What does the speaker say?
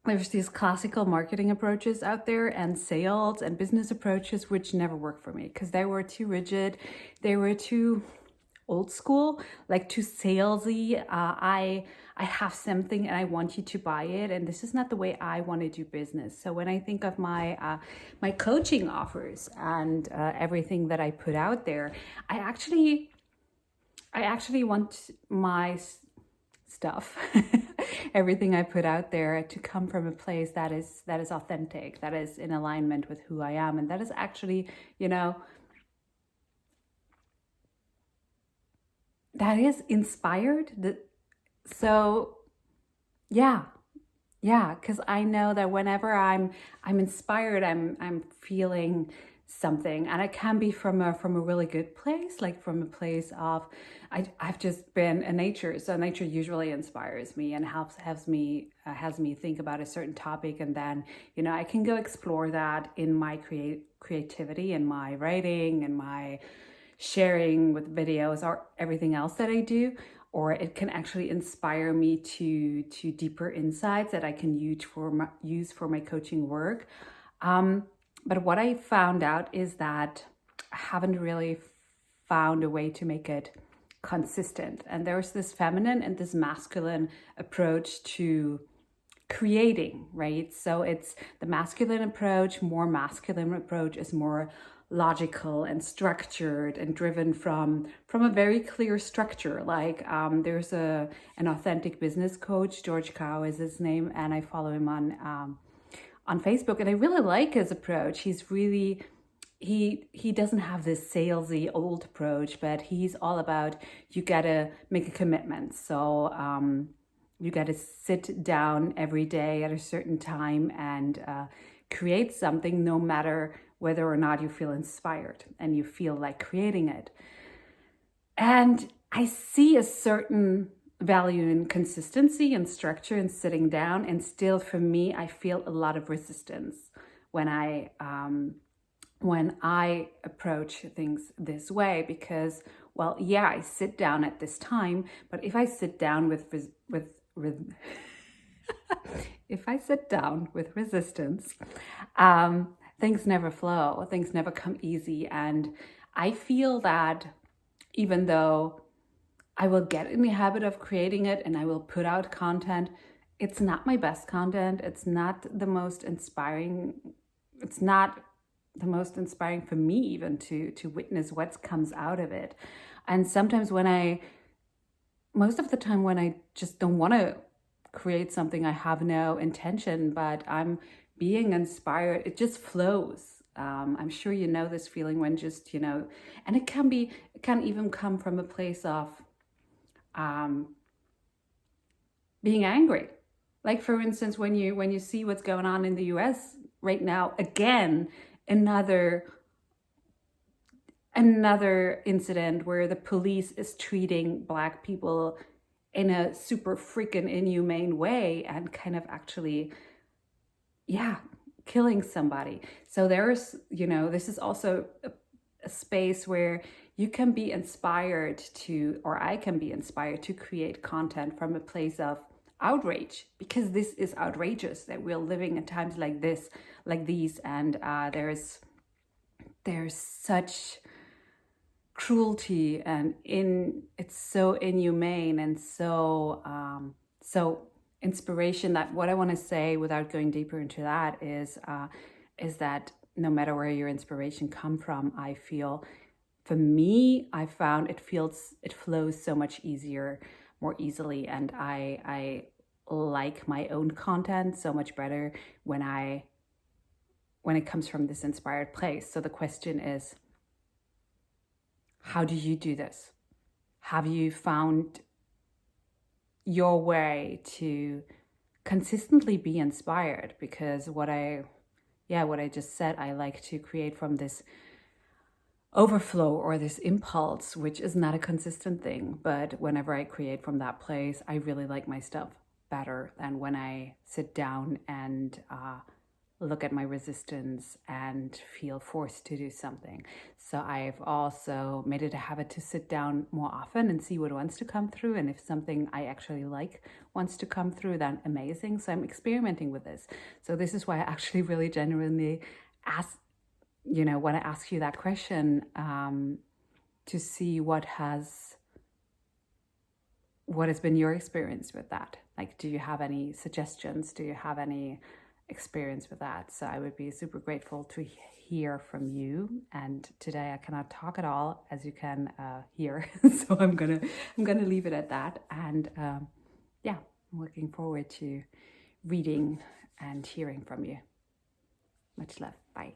there's these classical marketing approaches out there and sales and business approaches which never work for me because they were too rigid, they were too old school, like too salesy. I have something and I want you to buy it, and this is not the way I want to do business. So when I think of my coaching offers and everything that I put out there, I actually want my stuff, everything I put out there, to come from a place that is authentic, that is in alignment with who I am, and that is actually, that is inspired. So yeah, yeah, because I know that whenever I'm inspired, I'm feeling something, and it can be from a really good place, like from a place of I've just been in nature, so nature usually inspires me and has me think about a certain topic, and then I can go explore that in my creativity and my writing and my sharing with videos or everything else that I do, or it can actually inspire me to deeper insights that I can use for my coaching work. Um, but what I found out is that I haven't really found a way to make it consistent. And there's this feminine and this masculine approach to creating, right? So it's the masculine approach. More masculine approach is more logical and structured and driven from a very clear structure. Like there's an authentic business coach, George Kao is his name, and I follow him on Facebook, and I really like his approach. He's really he doesn't have this salesy old approach, but he's all about you gotta make a commitment. So you gotta sit down every day at a certain time and create something, no matter whether or not you feel inspired and you feel like creating it. And I see a certain value in consistency and structure and sitting down. And still, for me, I feel a lot of resistance when I approach things this way, because, well, yeah, I sit down at this time, but if I sit down if I sit down with resistance, things never flow, things never come easy. And I feel that even though I will get in the habit of creating it and I will put out content, it's not my best content. It's not the most inspiring. It's not the most inspiring for me even to witness what comes out of it. And sometimes most of the time when I just don't want to create something, I have no intention, but I'm being inspired, it just flows. I'm sure you know this feeling when just, and it can even come from a place of being angry. Like, for instance, when you see what's going on in the US right now, again, another incident where the police is treating Black people in a super freaking inhumane way and kind of actually, yeah, killing somebody. So this is also a space where you can be inspired to, or I can be inspired to create content from a place of outrage, because this is outrageous that we're living in times like these, and there's such cruelty, and it's so inhumane and so inspiration, that what I want to say without going deeper into that is that no matter where your inspiration come from, I feel, for me, I found it flows so much easier, more easily, and I like my own content so much better when it comes from this inspired place. So the question is, how do you do this? Have you found your way to consistently be inspired? Because what I just said, I like to create from this overflow or this impulse, which is not a consistent thing. But whenever I create from that place, I really like my stuff better than when I sit down and look at my resistance and feel forced to do something. So I've also made it a habit to sit down more often and see what wants to come through. And if something I actually like wants to come through, then amazing. So I'm experimenting with this. So this is why I actually really genuinely want to ask you that question, to see what has been your experience with that. Like, do you have any suggestions? Do you have any experience with that? So I would be super grateful to hear from you. And today I cannot talk at all, as you can hear. So I'm gonna leave it at that. And yeah, I'm looking forward to reading and hearing from you. Much love. Bye.